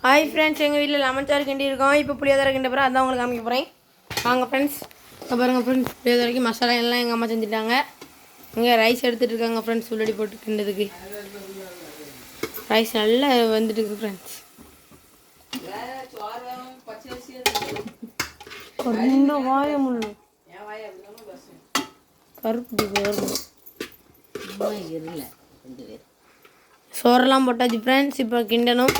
Hi friends, எங்கள் வீட்டில் lemon சாறு கிண்டி இருக்கோம். இப்போ புளியோதரை கிண்ட போகிறேன், அதான் உங்களுக்கு காமிக்க போகிறேன். வாங்க ஃப்ரெண்ட்ஸ். இப்போ பாருங்கள் ஃப்ரெண்ட்ஸ், புளியோதரைக்கு மசாலா எல்லாம் எங்கள் அம்மா செஞ்சுட்டாங்க. இங்கே ரைஸ் எடுத்துகிட்டு இருக்காங்க ஃப்ரெண்ட்ஸ், உள்ளடி போட்டு கிண்டதுக்கு. ரைஸ் நல்லா வந்துட்டு இருக்கு ஃப்ரெண்ட்ஸ். ரெண்டு வாய முள்ளு கருப்பு சோறெல்லாம் போட்டாச்சு ஃப்ரெண்ட்ஸ். இப்போ கிண்டணும்.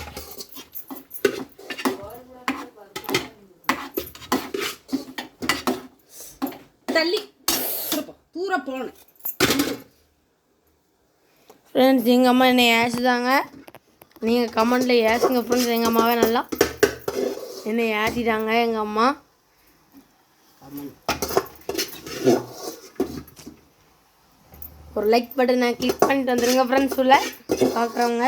தள்ளி தூர போனேன் ஃப்ரெண்ட்ஸ். எங்கள் அம்மா என்னை ஏசுதாங்க. நீங்கள் கமெண்டில் ஏசுங்க ஃப்ரெண்ட்ஸ். எங்கள் அம்மாவே நல்லா என்னை ஏசிட்டாங்க எங்கள் அம்மா. ஒரு லைக் பட்டனை கிளிக் பண்ணிட்டு வந்துடுங்க ஃப்ரெண்ட்ஸ். உள்ள பார்க்குறவங்க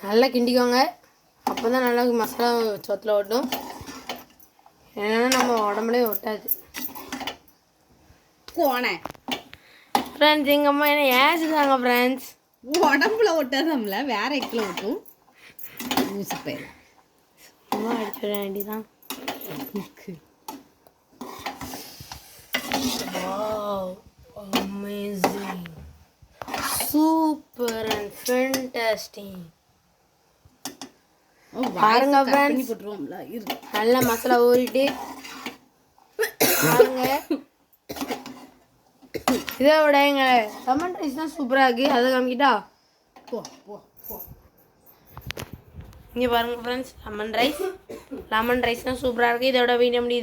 நல்லா கிண்டிக்கோங்க. அப்போ தான் நல்லா மசாலா சொத்தில் ஓட்டும். ஏன்னா நம்ம உடம்புலே ஒட்டாது. போனேன் ஃப்ரெண்ட்ஸ். எங்கள் அம்மா என்ன ஏசுதாங்க ஃப்ரெண்ட்ஸ். உடம்புல ஒட்டாதம்ல வேற எக்கில் ஒட்டும். ஊசி பயிர் அம்மா அடிச்சுட வேண்டிதான். Amazing, super and fantastic. பாருங்க ஃப்ரெண்ட்ஸ், நல்லா மசாலா ஊறிட்டு பாருங்க. இதை விட எங்க லெமன் ரைஸ் தான் சூப்பராக இருக்குது. அதை காமிக்கிட்டா இங்கே பாருங்க ஃப்ரெண்ட்ஸ், லெமன் ரைஸ் தான் சூப்பராக இருக்குது. இதோட வீடியோ முடியுது.